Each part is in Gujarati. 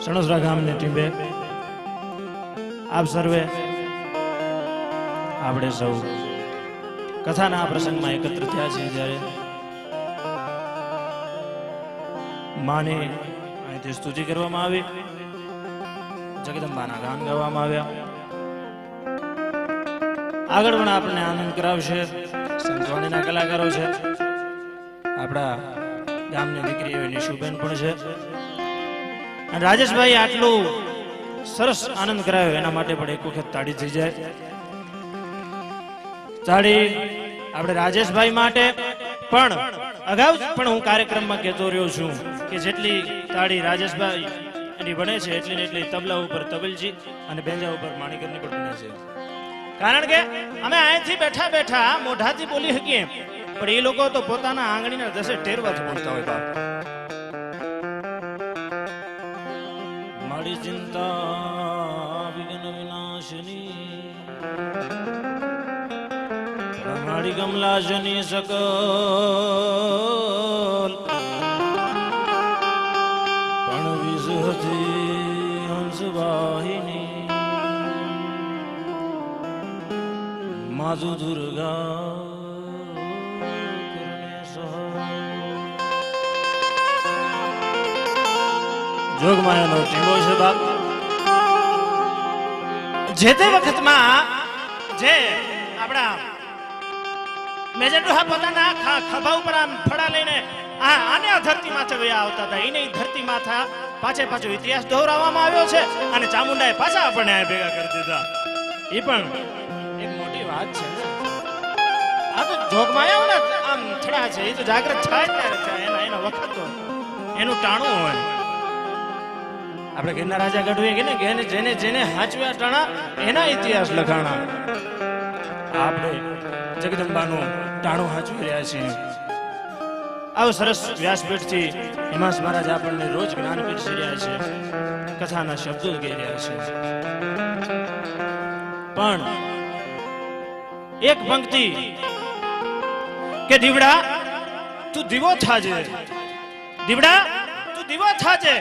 સણોસરા ગામની ટીમે આપ સર્વે આપણે સૌ કથાના આ પ્રસંગમાં એકત્ર થયા છીએ જ્યારે માને અહીંથી સ્તુતિ કરવામાં આવી, જગદંબાના ગાન ગાવામાં આવ્યા. આગળ પણ આપણને આનંદ કરાવશે સંતવાણીના કલાકારો છે, આપણા ગામની દીકરી એવી નિશુબેન પણ છે. અને રાજેશભાઈ આટલું સરસ આનંદ કરાવ્યો એના માટે પણ એક વખત તાળી થઈ જાય. તાળી આપણે રાજેશભાઈ માટે પણ અગાઉ પણ હું કાર્યક્રમમાં કહેતો રહ્યો છું કે જેટલી તાળી રાજેશભાઈ એની બને છે એટલી ને એટલી તબલા ઉપર તબલજી અને બેંજા ઉપર માણીકરની પણ બને છે. કારણ કે અમે અહીંથી બેઠા બેઠા મોઢાથી બોલી શકીએ પણ એ લોકો તો પોતાના આંગળીના 10 ટેરવાથી બોલતા હોય. બાપ મારી ચિંતા વિઘ્ન વિનાશની મારી કમલાશની સકલ પણ વિષહતી હંસવાહિની માધુ દુર્ગા જોગમાયાનો ટીંબો છે. બાપ જે તે વખતમાં જે આપણા મેજર ડોહા પોતાના ખભા ઉપર આમ ફડા લઈને આને ધરતી માથે વયા આવતા હતા, એને ધરતી માથા પાછો ઇતિહાસ દોહરાવવામાં આવ્યો છે અને ચામુંડાએ પાછા આપણને ભેગા કરી દીધા. એ પણ એક મોટી વાત છે. આ તો જોગમાયાઓના આમ થડા છે, એ તો જાગ્રત થાય ત્યારે થાય, એના વખત તો એનું ટાણું હોય. આપણે ઘરના રાજા ગઢવીએ કે ને જેને જેને હાચવ્યા ટાણા એના ઇતિહાસ લખાણા. આપણે જગદંબાનું ટાણું હાચવી રહ્યા છીએ. આવો સરસ વ્યાસપીઠથી હિમાંશ મહારાજ આપણને રોજ જ્ઞાન પીરસી રહ્યા છે, કથાના શબ્દો કહી રહ્યા છે. પણ એક પંક્તિ કે દીવડા તું દીવો થાજે, દીવડા તું દીવો થાજે,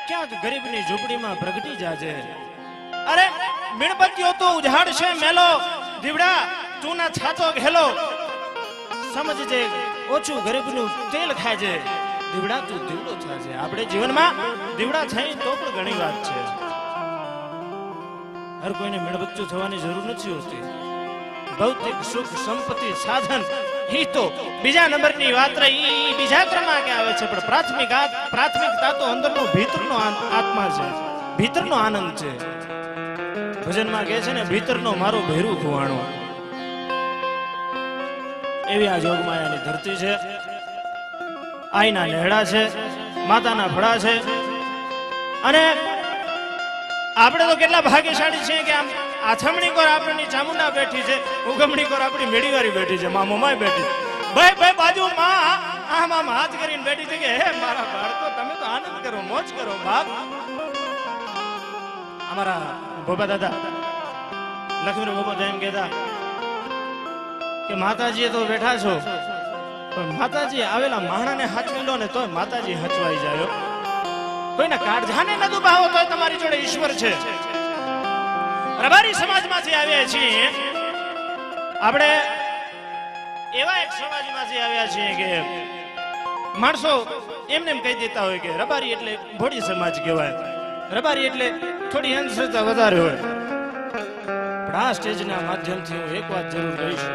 ક્યાંક ગરીબની ઝૂંપડીમાં પ્રગટી જાજે. અરે મીણબત્તીઓ તો ઉજાડશે મેલો, દીવડા તું ના છાતો ઘેલો, સમજજે ઓછું ગરીબનું તેલ ખાજે, દીવડા તું દીવડો થાજે. આપણે જીવનમાં દીવડા થઈ તો પણ ઘણી વાત છે. હર કોઈને મીણબત્તી થવાની જરૂર નથી હોતી. ભૌતિક સુખ સંપત્તિ સાધન ही तो બીજા નંબરની વાત રહી, બીજા ક્રમાંકે આવે છે. પણ પ્રાથમિકતા તો અંદરનો ભીતરનો આત્મા છે, ભીતરનો આનંદ છે. ભજનમાં કહે છે ને ભીતરનો મારો ભેરું ખુવાણો. એવી આ જોગમાયાની ધરતી છે. આઈના નેહડા છે, માતાના ફળા છે. અને આપણે તો કેટલા ભાગ્યશાળી છીએ કે આમ આથમણી કોર આપણી ચામુંડા બેઠી છે, ઉગમણી કોર આપણી મેડીવારી બેઠી છે, મા મમાય બેઠી, ભાઈ બાજુ માં આમ હાથ કરીને બેઠી છે કે હે મારા બાળકો તમે તો આનંદ કરો, મોજ કરો. બાપ અમારા ભોપા દાદા લક્ષ્મી ભોપા એમ કહેતા કે માતાજી તો બેઠા છો પણ માતાજી આવેલા માણાને હાચવી લો ને તોય માતાજી હચવાઈ જાય. કોઈના કાળજાને ન દુભાવો તોય તમારી જોડે ઈશ્વર છે. રબારી સમાજમાંથી આવ્યા છીએ આપણે, એવા એક સમાજમાંથી આવ્યા છીએ કે માણસો એમને એમ કહી દેતા હોય કે રબારી એટલે ભોળી સમાજ કહેવાય, રબારી એટલે થોડી અંધશ્રદ્ધા વધારે હોય. પણ આ સ્ટેજના માધ્યમથી હું એક વાત જરૂર કહીશ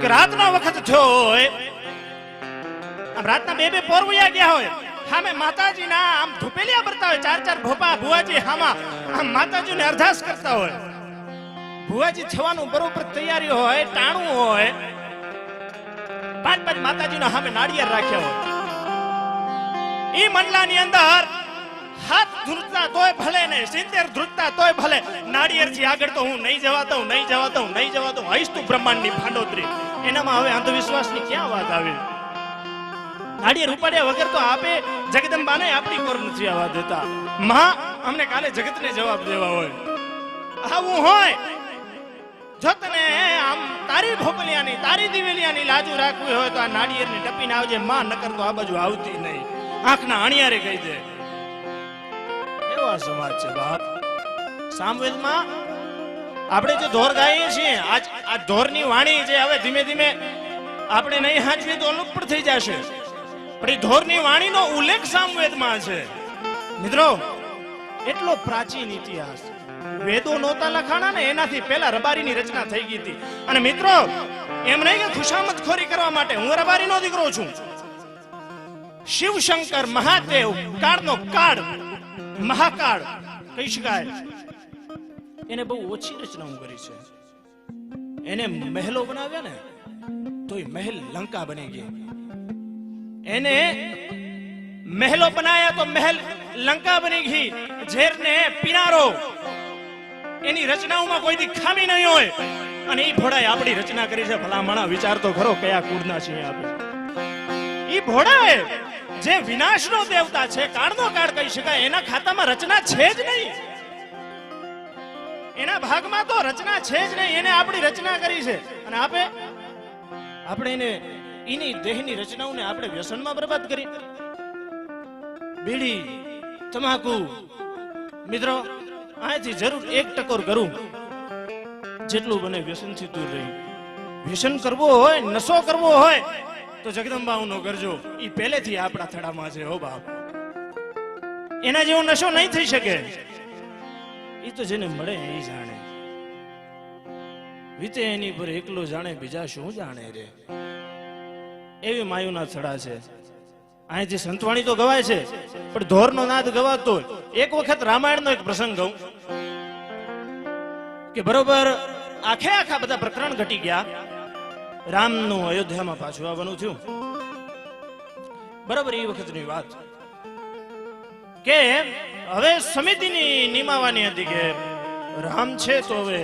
કે રાતનો વખત થયો હોય, આમ રાતના બે પોરવૈયા ગયા હોય, સામે માતાજીના આમ ધુપેલિયા ભરતા હોય, 4 ભોપા ભુવાજી હામાં આમ માતાજીને અરદાસ કરતા હોય. ભુવાજી થવાનું બરોબર તૈયારી હોય, ટાણું હોય, 5 માતાજીના સામે નાળિયેર રાખ્યા હોય. ઈ મંડલાની અંદર હાથ ધ્રુજતા તોય ભલે ને 70 ધ્રુજતા તોય ભલે, નાળિયેરથી આગળ તો હું નહીં જવાતો, નહીં જવાતો હઈશ તું બ્રહ્માંડની ભાંડોતરી. એનામાં હવે અંધવિશ્વાસની ક્યાં વાત આવી? નાળિયેર ઉપાડ્યા વગર તો આપે જગદંબાને આપણી કોર નથી આવવા દેતા. માં અમને કાલે જગતને જવાબ દેવા હોય. આવું હોય જો તને આમ તારી ભોપલિયાની તારી દિવેલિયાની લાજુ રાખવી હોય તો આ નાળિયેરની ટપીને આવજે માં, નકર તો આ બાજુ આવતી નહીં. આંખના અણિયારે કહી દે. કેવા સમાજ છે બાપ. સામવેદમાં આપણે જે ધોર ગાઈએ છીએ, આ ધોરની વાણી જે હવે ધીમે ધીમે આપણે નહીં હાંચવીએ તો અલુપ પણ થઈ જશે, પણ એ ધોરની વાણીનો ઉલ્લેખ સામવેદમાં છે. મિત્રો, એટલો પ્રાચીન ઇતિહાસ, વેદો નહોતા લખાણા ને એનાથી પહેલા રબારીની રચના થઈ ગઈ હતી. અને મિત્રો, એમ નહીં કે ખુશામત ખોરી કરવા માટે હું રબારીનો દીકરો છું. શિવશંકર મહાદેવ કાળનો કાળ, મહાકાળ કહી શકાય, એને બહુ ઓછી રચનાઓ કરી છે. એને મહેલો બનાવ્યા ને તો એ મહેલ લંકા બની ગઈ. એને મહેલો બનાયા તો મહેલ લંકા બની ગઈ. ઝેરને પીનારો, એની રચનાઓમાં કોઈ દી ખામી નહીં હોય. અને એ ભોળાએ આપણી રચના કરી છે. ભલામણા વિચાર તો ખરો કયા કુળના છીએ આપણે. એ ભોળાએ જે વિનાશનો દેવતા છે, કાળનો કાળ કહી શકાય, એના ખાતામાં રચના છે જ નહીં. એના ભાગમાં તો રચના છે જ નહીં. એને આપણી રચના કરી છે. અને આપણે એને એની દેહની રચનાઓને આપણે વ્યસનમાં બરબાદ કરી. બીડી, તમાકુ. મિત્રો, અહીંથી જરૂર એક ટકોર કરું, જેટલું બને વ્યસનથી દૂર રહી. વ્યસન કરવો હોય, નશો કરવો હોય તો જગદંબાનો કરજો. એ પહેલેથી આપણા થડામાં છે હો બાપ. એના જેવો નશો નહીં થઈ શકે. એ તો જેને મળે એ જાણે. વીતે એની પર એકલો જાણે, બીજા શું જાણે રે. એવી માયુના થડા છે. અહીંથી સંતવાણી તો ગવાય છે, પણ ધોરનો નાદ ગવાતો. એક વખત રામાયણનો એક પ્રસંગ કહું કે બરોબર આખા બધા પ્રકરણ ઘટી ગયા. રામનું અયોધ્યામાં પાછું આવવાનું થયું. બરાબર એ વખતની વાત કે હવે સમિતિની નિમાવાની હતી કે રામ છે તો હવે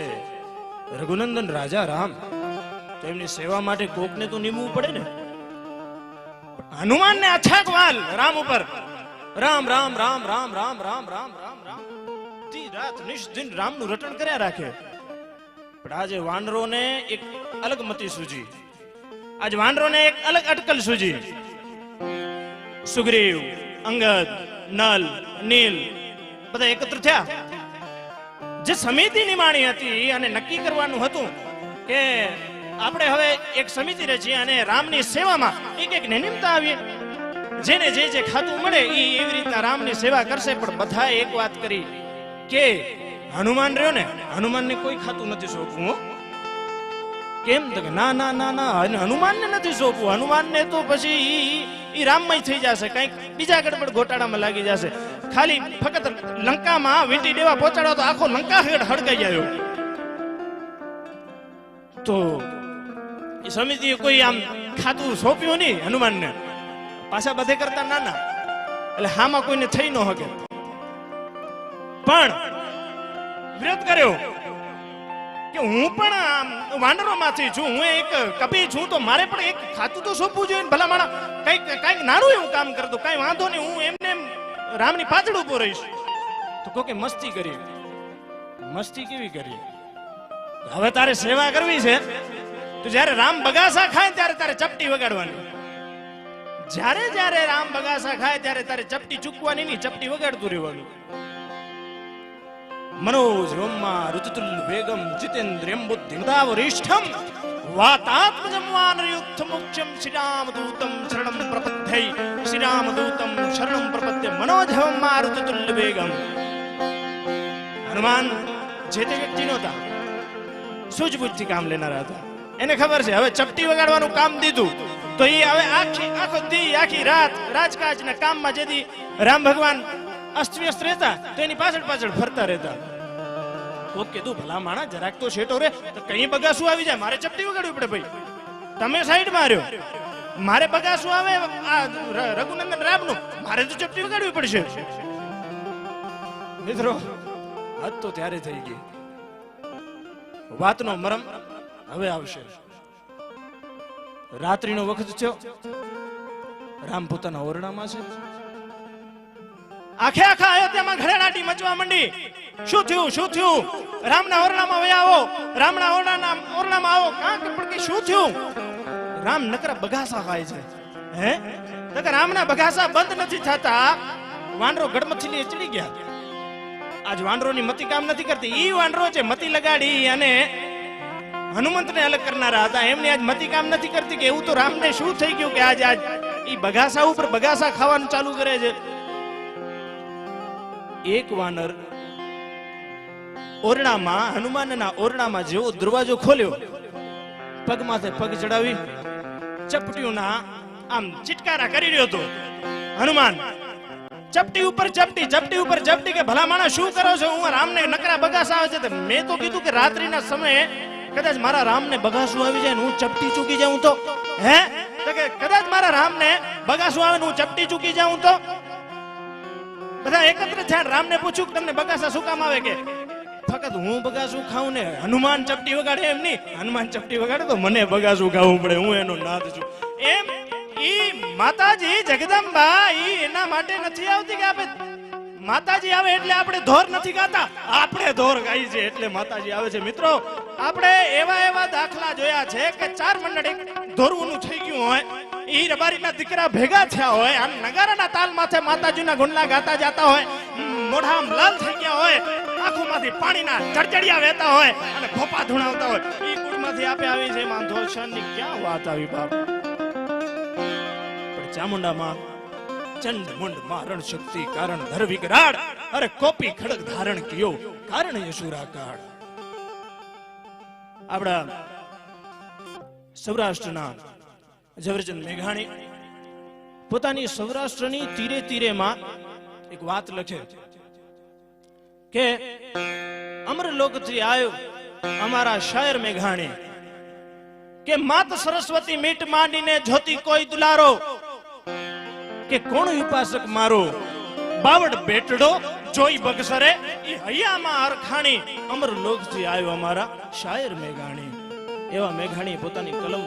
રઘુનંદન રાજા રામ, તો એમની સેવા માટે કોકને તો નિમવું પડે ને. હનુમાનને અથાગ વાલ રામ ઉપર. રામ રામ રામ રામ રામ રામ રામ રામ રામ દી રાત નિષ્દિન રામનું રટણ કર્યા રાખે. પણ આજે વાનરોને એક અલગ મતી સૂજી. આજ વાનરોને એક અલગ અટકલ સૂજી. સુગ્રીવ, અંગદ, નલ, નીલ બધા એકત્ર થયા. જે સમિતિ નિમાણી હતી અને નક્કી કરવાનું હતું કે આપણે હવે એક સમિતિ રચીએ અને રામની સેવામાં એક નિમિત્તા આવીએ. જેને જે ખાતું મળે એ એવી રીતના રામની સેવા કરશે. પણ બધાએ એક વાત કરી કે હનુમાન રહ્યો ને, હનુમાનને કોઈ ખાતું નથી સોંપવું. કેમ તો કે ના ના ના ના, હનુમાનને નથી સોંપવું. હનુમાનને તો પછી ઈ રામમય થઈ જશે, કઈક બીજા ગડબડ ગોટાળામાં લાગી જશે. ખાલી ફક્ત લંકામાં વીંટી દેવા પહોંચાડો તો આખો લંકા હળગાઈ આવ્યો. તો એ સમિતિએ કોઈ આમ ખાતું સોંપ્યું નહીં હનુમાનને. પાછા બધે કરતા નાના, એટલે હામાં કોઈને થઈ ન શકે. પણ વિરોધ કર્યો કે હું પણ વાનરોમાંથી છું, હું એક કપી છું, તો મારે પણ એક ખાતું તો સોંપવું જોઈએ. ભલા માણા કઈક નાનું એવું કામ કરતો, કઈ વાંધો નહીં, હું એમને રામની પાછળ ઉભો રહીશ. તો કોકે મસ્તી કરી. મસ્તી કેવી કરી? હવે તારે સેવા કરવી છે તો જ્યારે રામ બગાસા ખાય ત્યારે તારે ચપટી વગાડવાની. જ્યારે રામ બગાસા ખાય ત્યારે તારે ચપટી ચૂકવાની નહીં, ચપટી વગાડતું રહેવાનું. મનોજ રોમા રુતુલ વેગમ જીતેન્દ્રિયમ બુદ્ધિમતા વરિષ્ઠમ વાતાત્મજમ વાનરયુક્ત મોક્ષમ શ્રીરામદૂતમ શરણમ પ્રપદ્ધૈ. શ્રીરામદૂતમ શરણમ પ્રપદ્ધે મનોજમ મારુતુલ વેગમ. હનુમાન જે તે વ્યક્તિ નહોતા, સૂઝબૂઝથી કામ લેનારા હતા. એને ખબર છે હવે ચપટી વગાડવાનું કામ દીધું તો એ હવે આખી રાત રાજકાજના કામમાં જેથી રામ ભગવાન અસ્તવ્યસ્ત રહેતા તો એની પાછળ ફરતા રહેતા. કોક કીધું ભલા માણા જરાક તો શેટો રે, તો કઈ બગાસું આવી જાય, મારે ચપટી વગાડવી પડે. ભાઈ તમે સાઈડ માર્યો, મારે બગાસું આવે આ રઘુનંદન રામનું, મારે તો ચપટી વગાડવી પડશે. મિત્રો, હદ તો ત્યારે થઈ ગઈ. વાતનો મરમ હવે આવશે. રાત્રિનો વખત થયો, રામ પોતાના ઓરડામાં છે. આખા અયોધ્યામાં ઘરેણાટી મચવા માંડી. શું થયું? રામના ઓરડામાં વયા આવો, રામના ઓરડામાં આવો. પણ કે શું થયું? રામ નકરા બગાસા ખાય છે. હે નકર રામના બગાસા બંધ નથી થતા. વાનરો ગડમથીલી ચડી ગયા. આજ વાંડરોની મતિ કામ નથી કરતી. ઈ વાંડરો છે મતિ લગાડી અને હનુમંતને અલગ કરનારા હતા, એમની આજ મતિ કામ નથી કરતી કે એવું તો રામને શું થઈ ગયું કે આજ ઈ બગાસા ઉપર બગાસા ખાવાનું ચાલુ કરે છે. એક વાનર ઓરડામાં, હનુમાનના ઓરડામાં જેવો દરવાજો ખોલ્યો, પગ માથે પગ ચડાવી ચપટીઓના આમ ચિટકારા કરી રહ્યો હતો. હનુમાન ચપટી ઉપર ચપટી, ચપટી ઉપર ચપટી કે ભલા માણસ શું કરો છો? હું રામને નકરા બગાસા આવે છે. મેં તો કીધું કે રાત્રિના સમયે કદાચ મારા રામને બગાસું આવી જાય ને હું ચપટી ચૂકી જાઉં તો, હે તો કે કદાચ મારા રામને બગાસું આવે ને હું ચપટી ચૂકી જાઉં તો. બધા એકત્ર થયા, રામને પૂછ્યું કે તમને બગાસા શું કામ આવે? કે ફક્ત હું બગાસું ખાઉં ને હનુમાન ચપટી વગાડે એમ નહીં, હનુમાન ચપટી વગાડે તો મને બગાસું ખાવું પડે, હું એનો નાથ છું. એમ ઈ માતાજી જગદંબા ઈ એના માટે નથી આવતી કે આપણે માતાજી આવે એટલે આપણે ધોર નથી ગાતા, આપણે ધોર ગાઈ છે એટલે માતાજી આવે છે. મિત્રો આપણે એવા દાખલા જોયા છે કે ચાર મંડળી ધોરવું થઈ ગયું હોય, ઈ રબારીના દીકરા ભેગા થયા હોય, આ નગારાના તાલ માથે માતાજીના ગુણલા ગાતા જાતા હોય, મોઢામ લાલ થઈ ગયા હોય, આંખોમાંથી પાણીના ચડચડિયા વહેતા હોય અને ભોપા ધુણાવતા હોય, ઈ કુળમાંથી આપે આવી છે. માં ધોષણની ક્યાં વાત આવી બાપ? પણ ચામુંડામાં ચંડ મુંડ મારણ શક્તિ કારણ ધર વિકરાળ, અરે કોપી ખડક ધારણ કિયો કારણ યશુરા કાળ. આપણા સૌરાષ્ટ્રના ઝવેરચંદ મેઘાણી પોતાની સૌરાષ્ટ્રની તીરે તીરેમાં એક વાત લખે કે અમરલોકથી આવ્યો અમારા શાયર મેઘાણી કે માત સરસ્વતી મીટ માંડીને જોતી કોઈ દુલારો કે કોણ ઉપાસક મારો બાવડ બેટડો જોઈ બગસરે ઈ હૈયામાં અરખાણી અમરલોકથી આવ્યો અમારા શાયર મેઘાણી. એવા મેઘાણી પોતાની કલમ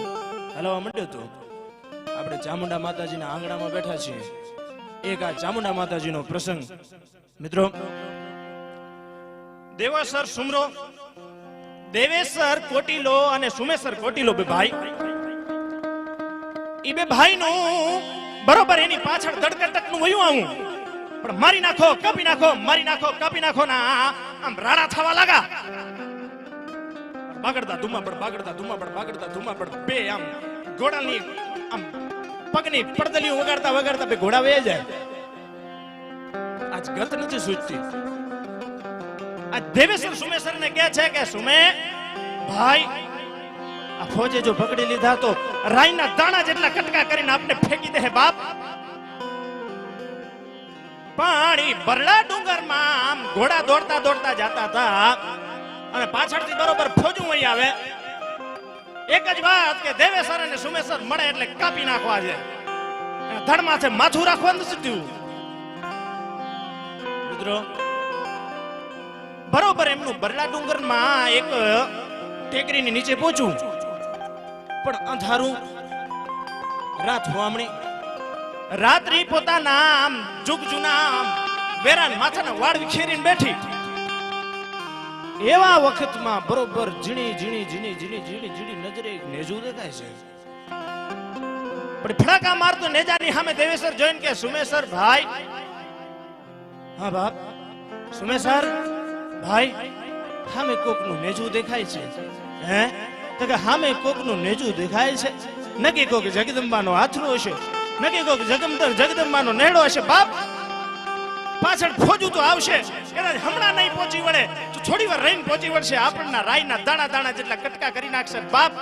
હલાવવા માંડ્યો હતો. આપણે ચામુંડા માતાજીના આંગણામાં બેઠા છીએ. એક આ ચામુંડા માતાજીનો પ્રસંગ મિત્રો, દેવાસર સુમરો, દેવેસર કોટીલો અને સુમેસર કોટીલો બે ભાઈ, ઈ બે ભાઈનું બરોબર એની પાછળ દડકટકનું વયું આવું, પણ મારી નાખો કાપી નાખો, મારી નાખો કાપી નાખો ના આમ રાડા થવા લાગા. બાગડતા ધુમાપડ, બાગડતા ધુમાપડ, બાગડતા ધુમાપડ, બે આમ ઘોડાની આમ પગની પડદલીઓ વગાડતા વગાડતા બે ઘોડા વહી જાય. આજ ગત નથી સૂચતી. આ દેવેશ્વર સુમેશ્વર ને કહે છે કે સુમે ભાઈ આ ફોજે જો પકડી લીધા તો રાઈના દાણા જેટલા કટકા કરીને આપણે ફેંકી દે બાપ. પાણી બરડા ડુંગરમાં આમ ઘોડા દોડતા દોડતા જતા હતા અને પાછળથી બરોબર ફોજું વહી આવે. એક જ વાત કે દેવેશ્વર અને સુમેશ્વર મળે એટલે કાપી નાખવા છે, ધડ માથે માથું રાખવાનું સીધું. મિત્રો બરોબર એમનું બરડા ડુંગરમાં એક ટેકરીની નીચે પહોંચું, પણ અંધારું, રાત હોવામણી, રાત્રિ પોતાના આમ જુગ જુના આમ વેરાન માથાના વાળ વિખેરીને બેઠી. એવા વખતમાં બરોબર ઝીણી ઝીણી ઝીણી ઝીણી ઝીણી ઝીણી નજરે નેજુ દેખાય છે. પણ ફડાકા મારતો નેજાની સામે દેવેશ્વર જોઈને કે સુમેશ્વર ભાઈ, હા બાપ, સુમેશ્વર ભાઈ સામે કોકનું નેજુ દેખાય છે. હે તો કે સામે કોકનું નેજુ દેખાય છે, નકી કોક જગદંબાનો હાથરો હશે, નકી કોક જગદંબાનો નેડો હશે. બાપ પાછળ ફોજું તો આવશે, કદાચ હમણાં નહીં પહોંચી વળે તો થોડી વાર રહીને પહોંચી વળશે, આપણના રાયના દાણા દાણા જેટલા કટકા કરી નાખશે બાપ.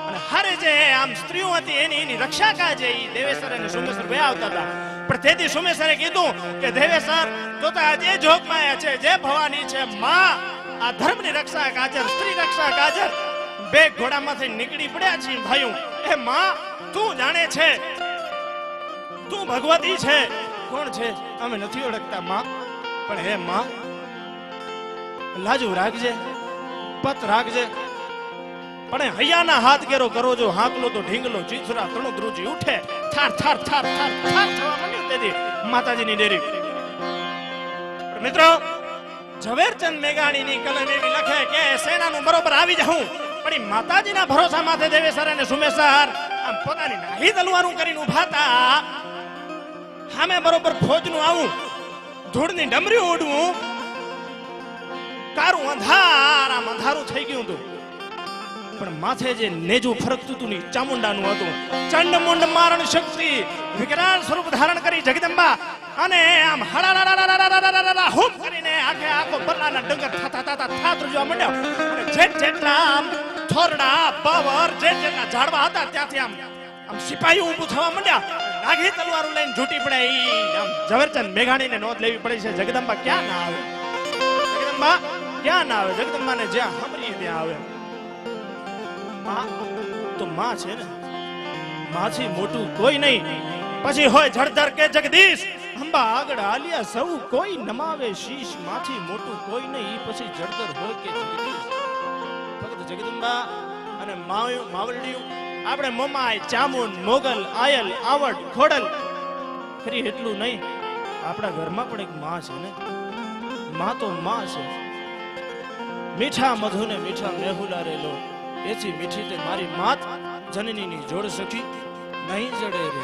અને હારે જે આમ સ્ત્રીઓ હતી એની રક્ષા કાજે ઈ દેવેશ્વર અને સુમેશ્વર બે આવતા હતા. પણ તેથી સુમેશ્વરે કીધું કે દેવેશ્વર તો આજે જોગમાયા છે, જે ભવાની છે માં, આ ધર્મની રક્ષા કાજર, સ્ત્રી રક્ષા કાજર, બે ઘોડામાંથી નીકળી પડ્યા છીએ ભાઈઓ. એ માં તું જાણે છે, તું ભગવતી છે, કોણ છે અમે નથી ઓળખતા માં, પણ હે માં લાજુ રાખજે, પત રાખજે. પણ હૈયાના હાથ કેરો કરો જો, હાંકલો તો ઢીંગલો, ચીથરા તણો ધ્રુજી ઉઠે, થાર થાર થાર થાર થાર થવા માંડ્યું તેથી માતાજીની ડેરી. મિત્રો ઝવેરચંદ મેઘાણીની કલમ એવી લખે કે સેનાનું બરોબર આવી જાઉં, પણ માતાજીના ભરોસા માથે દેવેશ્વર અને સુમેશ્વર આમ પોતાની નાહી તલવારું કરીને ઉભા હતા. સામે બરોબર ફોજનું આવું ધૂળની ડમરી ઓડવું કારું અંધારું થઈ ગયું હતું, પણ માથે જે નેજું ફરકતું હતું ને ચામુંડાનું હતું. ચંડમુંડ મારણ શક્તિ વિકરાળ સ્વરૂપ ધારણ કરી જગદંબા અને આમ હળાળાળાળાળાળાળા હુમ કરીને આખો બરલાના ડંગર થા ધ્રુજવા માંડ્યો. જેટલા આમ થોરડા પાવર જેટલા ઝાડવા હતા ત્યાંથી આમ સિપાહીઓ ઊભું થવા માંડ્યા. નાગી તલવારો લઈને ઝૂટી પડે. આમ ઝવેરચંદ મેઘાણીને નોંધ લેવી પડે છે. જગદંબા ક્યાં ના આવે, જગદંબા ક્યાં ના આવે, જગદંબાને જ્યાં સાંભળીએ ત્યાં આવે. તો માં છે ને, માથી મોટું કોઈ નહીં. પછી હોય જળધર કે જગદીશ, અંબા આગળ આલિયા સૌ કોઈ નમાવે શીશ. માથી મોટું કોઈ નહીં, પછી જળધર હોય કે જગદીશ. ફક્ત જગદંબા અને માવલડીયું આપણે મોમાય ચામુંડ મોગલ આયલ આવડ ખોડલ ખરી એટલું નહીં, આપણા ઘરમાં પણ એક માં છે ને. માં તો માં છે. મીઠા મધુને મીઠા મેહુલા રેલો, એથી મીઠી તે મારી માત જનનીની જોડ સખી નહીં જડે રે.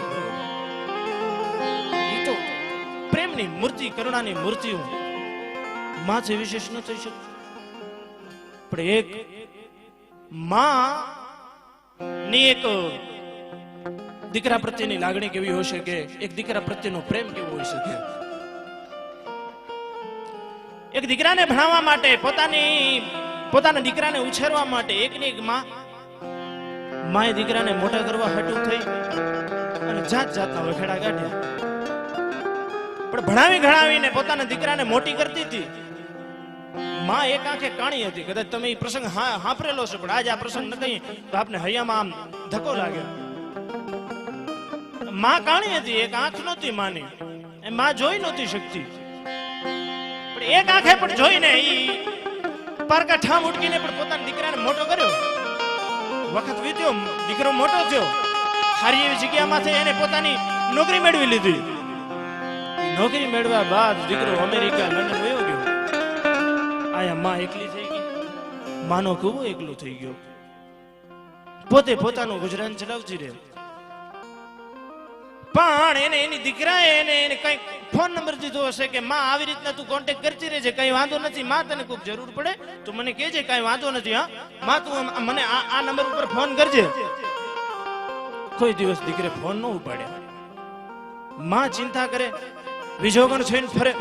ઈ તો પ્રેમની મૂર્તિ, કરુણાની મૂર્તિઓ માથી વિશેષ ન થઈ શકે. પણ એક માં ની એક દીકરા પ્રત્યેની લાગણી કેવી હોય શકે, એક દીકરા પ્રત્યેનો પ્રેમ કેવો હોઈ શકે. એક દીકરાને ભણાવવા માટે, પોતાના દીકરાને ઉછેરવા માટે એકની એક માએ દીકરાને મોટા કરવા હાટું થઈ અને જાત જાતના વખેડા કાઢ્યા. પણ ભણાવીને પોતાના દીકરાને મોટી કરતી હતી. માં એક આંખે કાણી હતી. કદાચ તમે એ પ્રસંગ સાંભળેલો છે, પણ આજે આ પ્રસંગ ન કહીએ તો આપને હૈયામાં આમ ધક્કો લાગે. માં કાણી હતી, એક આંખ નહોતી માની, એ માં જોઈ નહોતી શકતી. પણ એક આંખે પણ જોઈને ઈ પારકા ઠામ ઉડકીને પણ પોતાના દીકરાને મોટો કર્યો. વખત વીત્યો, દીકરો મોટો થયો, સારી એવી જગ્યામાંથી એને પોતાની નોકરી મેળવી લીધી. નોકરી મેળવ્યા બાદ દીકરો અમેરિકા લંડન વયો ગયો. આયા માં એકલી થઈ ગઈ. માનો કુવો એકલો થઈ ગયો. પોતે પોતાનું ગુજરાન ચલાવતી રહે. પણ એની દીકરાએ એને કઈ ફોન નંબર દીધો હશે કે માં આવી રીતના તું કોન્ટેક્ટ કરતી રહેજે, કઈ વાંધો નથી, માં તને ખૂબ જરૂર પડે તો મને કહેજે, કઈ વાંધો નથી. હા માં તું મને આ નંબર ઉપર ફોન કરજે. કોઈ દિવસ દીકરે ફોન ન ઉપાડે. માં ચિંતા કરે, વિજોગણ થઈને ફરે.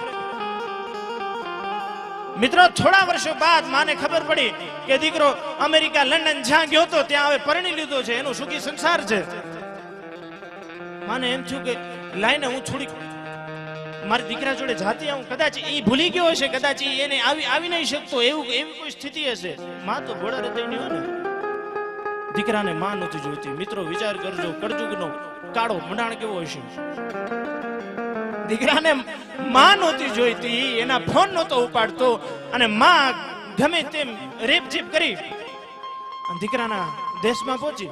મિત્રો, થોડા વર્ષો બાદ માને ખબર પડી કે દીકરો અમેરિકા લંડન જ્યાં ગયો તો ત્યાં હવે પરણી લીધો છે, એનો સુખી સંસાર છે. માને એમ થયું કે લાઈને હું થોડીક મારી દીકરા જોડે જાતી આવું, કદાચ એ ભૂલી ગયો હશે, કદાચ એને આવી નહીં શકતો, એવી કોઈ સ્થિતિ હશે. માં તો ઘોડા હૃદયની હોય ને, દીકરાને માં નથી જોઈતી. મિત્રો વિચાર કરજો, કળજુગનો કાળો મંડાણ કેવો હશે. દીકરાને માં નહોતી જોઈતી, એના ફોન નહોતો ઉપાડતો, અને માં ગમે તેમ રેપ જીપ કરી દીકરાના દેશમાં પહોંચી.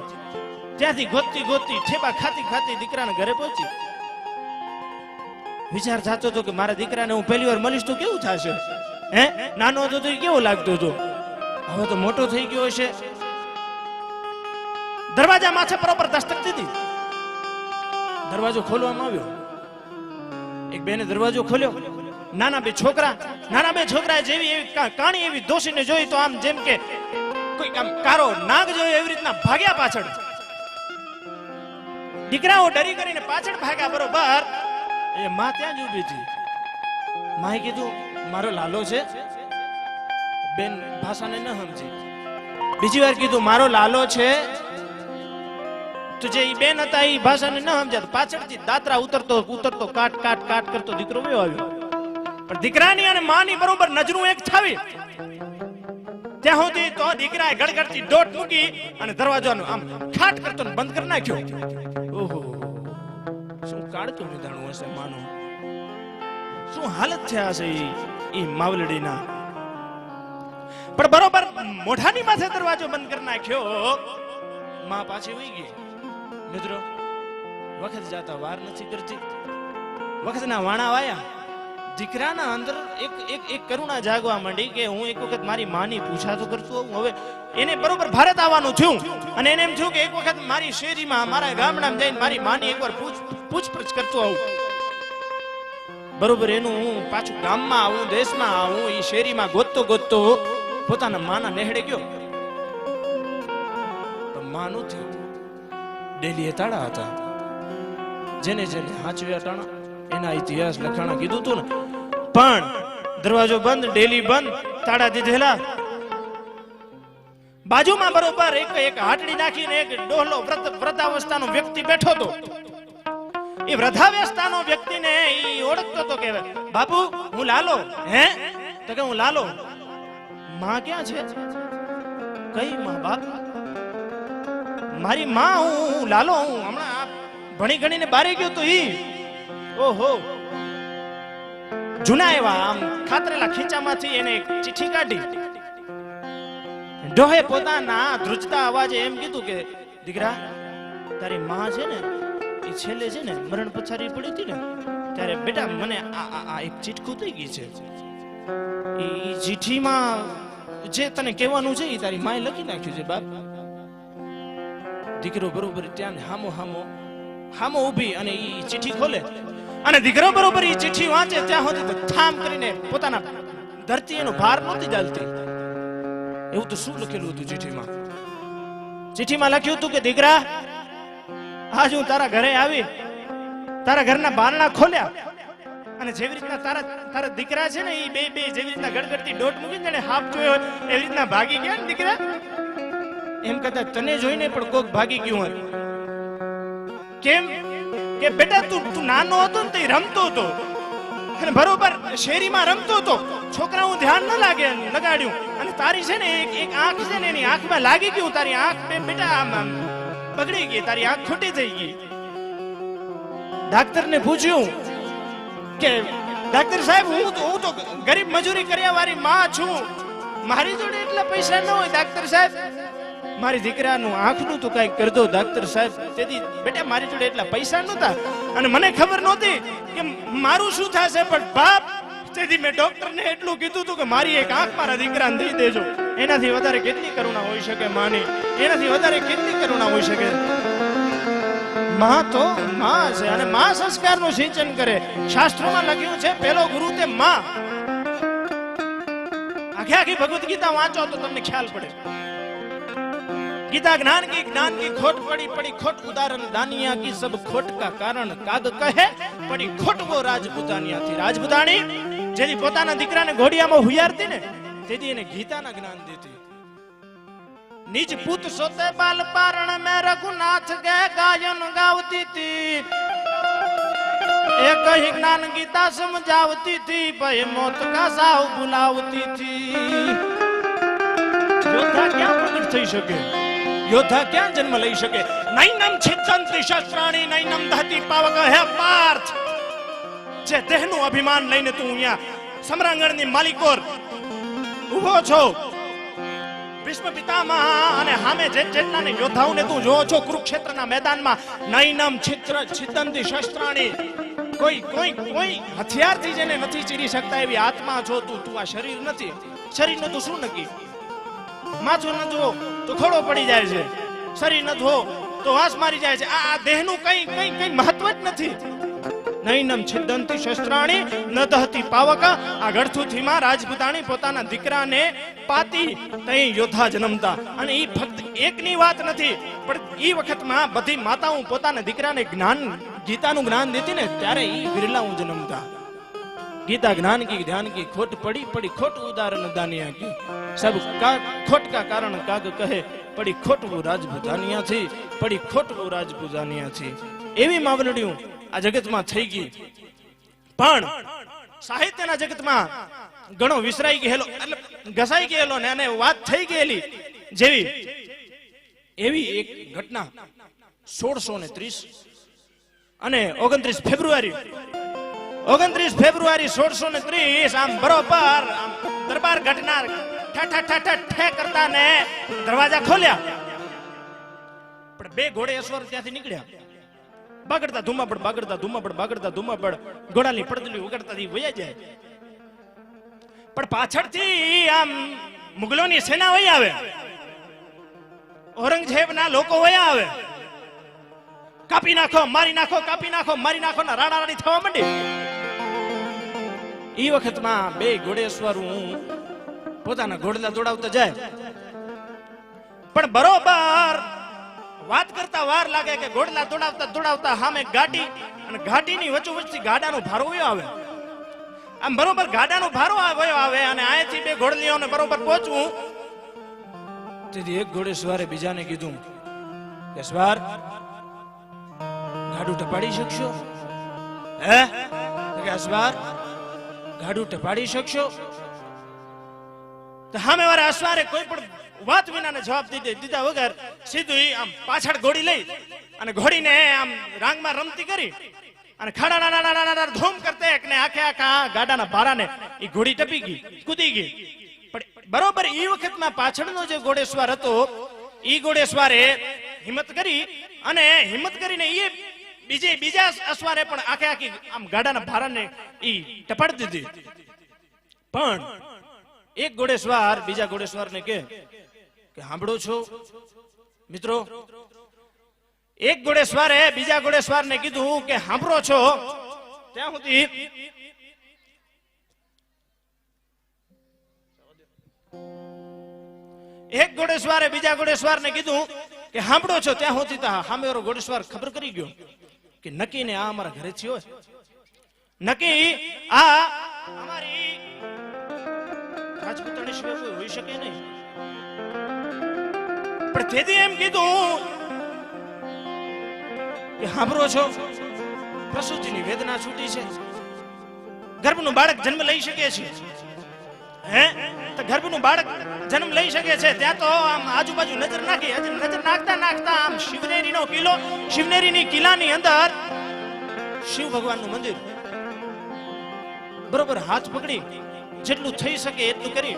ત્યાંથી ગોતતી ઠેબા ખાતી દીકરાના ઘરે પહોંચી. વિચાર થતો હતો કે મારા દીકરાને હું પહેલી વાર મળીશ તો કેવું થશે. નાનો હતો તો કેવો લાગતો હતો, હવે તો મોટો થઈ ગયો હશે. દરવાજા માથે બરોબર દસ્તક દીધી. દરવાજો ખોલવામાં આવ્યો. એક બેને દરવાજો ખોલ્યો. નાના બે છોકરા જેવી એવી કાણી એવી દોષીને જોઈ તો આમ જેમ કે કોઈ આમ કારો નાગ જોયો એવી રીતના ભાગ્યા પાછળ. દીકરાઓ ડરી કરીને પાછળ ભાગ્યા. બરોબર એ માં ત્યાં જ ઊભી હતી. માએ કીધું મારો લાલો છે. બેન ભાષાને ન સમજી. બીજી વાર કીધું મારો લાલો છે. તો જે ઈ બેન હતા ઈ ભાષાને ન સમજ્યા. પાછળથી દાતરા ઉતરતો કાટ કરતો દીકરો વયો આવ્યો. પણ દીકરાની અને માની બરોબર નજરું એક થાવી. ત્યાં સુધી તો દીકરાએ ગડગડતી દોટ મૂકી અને દરવાજાનો આમ ખાટ કરતો બંધ કરી નાખ્યો. ઓહો, શું કાળતું વિધાણું હશે માનું, શું હાલત થયા હશે ઈ માવલડીના. પણ બરોબર મોઢાની માથે દરવાજો બંધ કરી નાખ્યો. માં પાછી વહી ગઈ. મિત્રો, વખત જાતા વાર નથી કરતી. વખતના વાણા વાયા. દીકરાના અંદર એક કરુણા જાગવા માંડી કે હું એક વખત મારી માની પૂછા તો કરતો હોઉં. હવે એને બરોબર ભારત આવવાનું થયું અને એને એમ થયું કે એક વખત મારી શેરીમાં મારા ગામડામાં જઈને મારી માની એકવાર પૂછપરછ કરતો આવું. બરોબર એનું પાછું ગામમાં આવું, દેશમાં આવું, એ શેરીમાં ગોતતો ગોતતો પોતાના માના નેહડે ગયો. પણ માં નહોતી. ડેલી એ તાળા હતા. જેને જેને હાચવ્યા ટાણા એના ઇતિહાસ લખાણા કીધું હતું ને. પણ દરવાજો બંધ, ડેલી બંધ, તાળા દીધેલા. બાજુમાં બરોબર એક હાટડી નાખીને એક ડોહલો વૃદ્ધાવસ્થાનો વ્યક્તિ બેઠો હતો. એ વૃદ્ધાવસ્થાનો વ્યક્તિને ઈ ઓળખતો હતો કે બાપુ હું લાલો. હે તો કે હું લાલો. માં ક્યાં છે? કઈ માં બાપ? મારી માં હું લાલો. હું હમણાં ભણી ગણીને બારે ગયો તો ઈ. ઓહો. જૂના એવા આમ ખાતરેલા ખીચામાંથી એને એક ચિઠ્ઠી કાઢી. ડોહે પોતાના ધ્રુજતા અવાજે એમ કીધું કે દીકરા તારી માં છે ને એ છેલ્લે છે ને મરણ પછાડી પડી હતી ને ત્યારે બેટા મને આ એક ચીઠકું થઈ ગઈ છે. એ ચિઠ્ઠીમાં જે તને કહેવાનું છે એ તારી માએ લખી નાખ્યું છે બાપ. દીકરો બરોબર ત્યાં હામો હામો હામો ઊભી અને એ ચિઠ્ઠી ખોલે અને દીકરો બરોબર એ ચિઠ્ઠી વાંચે ત્યાં સુધી તો થામ કરીને પોતાના ધરતી એનો ભાર નહોતી ચાલતી. એવું તો શું લખેલું હતું ચિઠ્ઠીમાં? ચિઠ્ઠીમાં લખ્યું હતું કે દીકરા આજ હું તારા ઘરે આવી, તારા ઘરના બારણા ખોલ્યા અને જેવી રીતના તારા દીકરા છે ને એ બે જેવી રીતના ગડગડતી દોટ મૂકીને તેને હાફ જોયો એવી રીતના ભાગી ગયા ને દીકરા. એમ કહેતા તને જોઈને પણ કોક ભાગી ગયું હોય. કેમ કે બેટા તું નાનો હતો ને તે રમતો હતો અને બરોબર શેરીમાં રમતો હતો. છોકરાઓ ધ્યાન ન લગાડ્યું અને તારી છે ને એક આંખ છે ને એની આંખમાં લાગી ગયું. તારી આંખ બેટા આમ બગડી ગઈ, તારી આંખ ખોટી થઈ ગઈ. ડાક્ટરને પૂછ્યું કે ડાક્ટર સાહેબ હું તો ગરીબ મજૂરી કર્યા વાળી માં છું, મારી જોડે એટલા પૈસા ન હોય. ડાક્ટર સાહેબ મારી દીકરાનું આંખનું તો કઈક કરી દો ડાક્ટર સાહેબ. તેથી બેટા મારી જોડે એટલા પૈસા નહોતા અને મને ખબર નહોતી કે મારું શું થશે. પણ બાપ તેથી મેં ડોક્ટરને એટલું કીધું હતું કે મારી એક આંખ મારા દીકરાને દઈ દેજો. એનાથી વધારે કેટલી કરુણા હોઈ શકે માની? એનાથી વધારે કેટલી કરુણા હોઈ શકે? માં તો માં છે અને માં સંસ્કારનું સિંચન કરે. શાસ્ત્રોમાં લખ્યું છે પેલો ગુરુ તે માં. આખી ભગવદ ગીતા વાંચો તો તમને ખ્યાલ પડે. गीता ज्ञान की खोट पड़ी खोट उदाहरण दानिया की सब खोट का कारण काग कहे पड़ी खोट वो राजपूतानिया थी. राजपूतानी જેની પોતાના દીકરાને ઘોડિયામાં હુયારતી ને તેથી એને ગીતાના જ્ઞાન દેતી. નિજ પુત સોતે બાલ પારણ મે રઘુનાથ કે ગાયન ગાવતી थी. एक ही ज्ञान गीता समझावती थी भय मौत का साव बुलावती थी. योद्धा क्या प्रकट થઈ શકે? योद्धा क्या जन्म લઈ શકે? નૈનમ છિદ્દંતિ શસ્ત્રાણી નૈનમ દહતિ પાવક. હે પાર્થ, જે દેહનું અભિમાન લઈને તું અહીંયા સમ્રાંગણની માલિકોર ઊભો છો, ભીષ્મ પિતામહ અને સામે જેટલાને યોદ્ધાઓને તું જોવો છો કુરુક્ષેત્રના મેદાનમાં, નૈનમ છિદ્દંતિ શસ્ત્રાણી. કોઈ હથિયારથી જેને નથી ચીરી શકતા એવી આત્મા છો તું. આ શરીર નથી. શરીરનું તું શું નક્કી? માથું ન જુઓ તો ખોડો પડી જાય છે, શરીર ન જુઓ તો વાસ મારી જાય છે. આ દેહનું કઈ મહત્વ જ નથી. નૈનમ છિદ્દંતિ શસ્ત્રાણી ન દહતિ પાવક. આ ગળથુથીમાં રાજપૂતાણી પોતાના દીકરાને પાતી તઈ યોદ્ધા જન્મતા. અને એ ફક્ત એકની વાત નથી પણ એ વખતમાં બધી માતાઓ પોતાના દીકરાને ગીતાનું જ્ઞાન દેતી ને ત્યારે એ વિરલાઓ જન્મતા. गीता ज्ञान की ध्यान की खोट पड़ी खोट उदाहरण दानिया की. सब खोट का कारण काग कहे पड़ी खोट वो राजपूतानिया थी. पड़ी खोट वो राजपूतानिया थी. एवी मावलड़ियों आ जगतમાં થઈ ગઈ. પણ સાહિત્યના જગતમાં ઘણો વિસરાઈ ગયેલો એટલે ઘસાઈ ગયેલો ને અને વાત થઈ ગયેલી જેવી એવી એક ઘટના 1630 અને 29 ફેબ્રુઆરી 1630 આમ બરોબર દરબાર ઘટનાર ઠે કરતા ને દરવાજા ખોલ્યા. પણ બે ઘોડે અસવાર ત્યાંથી નીકળ્યા. બાગડતા ધુમાપડ ઘોડાની પડદલી ઉગડતા વયા જાય. પણ પાછળથી આમ મુગલોની સેના વહી આવે, ઔરંગઝેબના લોકો વયા આવે. કાપી નાખો, મારી નાખો, કાપી નાખો, મારી નાખો ના રાડારાડી થવા માંડી. ઈ વખતમાં બે ઘોડેશ્વર હું પોતાના ઘોડલા દોડાવતા જાય, પણ બરોબર વાત કરતા વાર લાગે કે ઘોડલા દોડાવતા દોડાવતા સામે ગાડી, અને ગાડીની વચ્ચોવચ્ચથી ગાડાનો ભારો વયો આવે. આમ બરોબર ગાડાનો ભારો વયો આવે અને અહીંથી બે ઘોડલીઓને બરોબર પહોંચવું. તેથી એક ઘોડેશ્વરે બીજાને કીધું કે સવાર ગાડું ટપાડી શકશો? હે કે અસવાર ગાડું ટપાડી શકશો? તો સામે વાળા અસવારે કોઈ પણ વાત વિનાને જવાબ દીધા વગર સીધું આમ પાછળ ઘોડી લઈ અને ઘોડીને આમ રાંગમાં રમતી કરી અને ખાડા ધૂમ કરતે ને આખે આખા ગાડાના ભારાને એ ઘોડી ટપી ગઈ, કૂદી ગઈ. પણ બરોબર એ વખતમાં પાછળનો જે ઘોડેશ્વર હતો એ ઘોડેશ્વરે હિંમત કરી અને હિંમત કરીને એ બીજા અસવારે પણ આખે આખી આમ ગાડાના ભારાને ઈ ટપાડી દીધી. પણ એક ઘોડેશ્વર બીજા ઘોડેશ્વરને કે સાંભળો છો મિત્રો? એક ઘોડેશ્વરે બીજા ઘોડેશ્વરને કીધું કે સાંભળો છો? ત્યાં સુધી એક ઘોડેશ્વરે બીજા ઘોડેશ્વરને કીધું કે સાંભળો છો? ત્યાં સુધી સામેવાળો ઘોડેશ્વર ખબર કરી ગયો કે નક્કી ને આ અમારા ઘરે થયો, નક્કી આ અમારી રાજપૂતાણી સિવાય કોઈ હોઈ શકે નહીં. પણ તેથી એમ કીધું કે સાંભળો છો? પ્રસૂતિની વેદના છૂટી છે, ગર્ભનું બાળક જન્મ લઈ શકે છે. હે તો ગર્ભનું બાળક જન્મ લઈ શકે છે. ત્યાં તો આમ આજુબાજુ નજર નાખી, નજર નાખતા નાખતા આમ શિવનેરીનો કિલ્લો, શિવનેરીની કિલ્લાની અંદર શિવ ભગવાનનું મંદિર, બરોબર હાથ પકડી જેટલું થઈ શકે એટલું કરી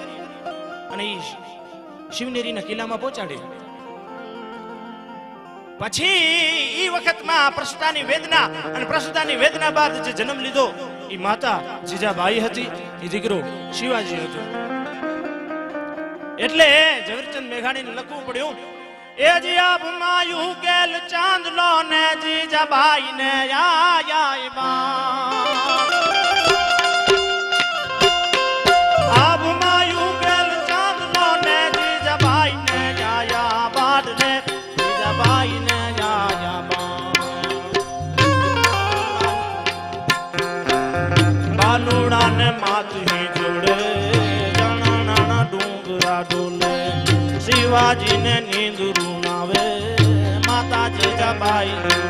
અને શિવનેરીના કિલ્લામાં પહોંચાડી. પછી ઈ વખતમાં પ્રસૂતાની વેદના અને પ્રસૂતાની વેદના બાદ જે જન્મ લીધો ઈ માતા જીજાબાઈ હતી, ઈ દીકરો શિવાજી હતો. એટલે ઝવેરચંદ મેઘાણીને લખવું પડ્યું, એ જીયા ભમાયું કેલ ચાંદલો ને જીજાબાઈ ને આયા બા. શિવાજી ને નીંદરું આવે, માતા જીજાબાઈ આવે.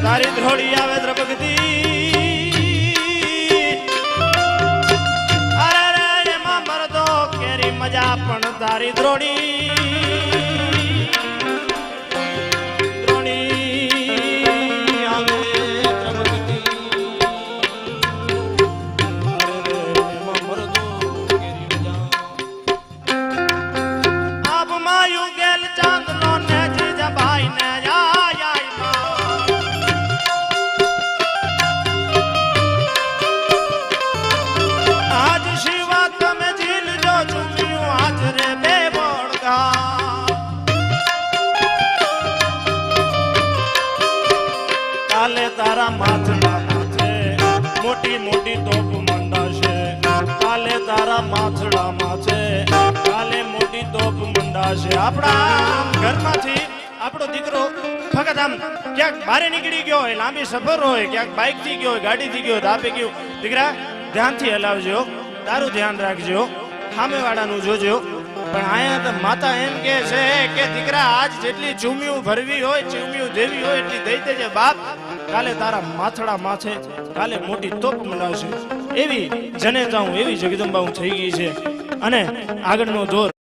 તારી ધ્રોડી આવે દ્રૌપદી, અરે રે એમાં મરદો કેરી મજા પણ તારી ધ્રોડી આવે દ્રૌપદી. તારા માથડા માથે મોટી મોટી તોપ મંડાશે કાલે તારા માથડા માથે કાલે મોટી તોપ મંડાશે આપણા ઘરમાંથી આપણો દીકરો ફક્ત આમ ક્યાંક બારે નીકળી ગયો હોય લાંબી સફર હોય ક્યાંક બાઇક થી ગયો હોય ગાડી થી ગયો ધાપે ગયો દીકરા ધ્યાનથી હલાવજો તારું ધ્યાન રાખજો સામેવાળાનું જોજો પણ આયા તો માતા એમ કે છે કે દીકરા આજ જેટલી ચૂમ્યું ભરવી હોય ચૂમ્યું દેવી હોય એટલી દઈ દેજે બાપ કાલે તારા માથડા માથે કાલે મોટી તોપ મંડાવશે એવી જનેતાઓ એવી જગદંબાઓ થઈ ગઈ છે અને આગળનો દોર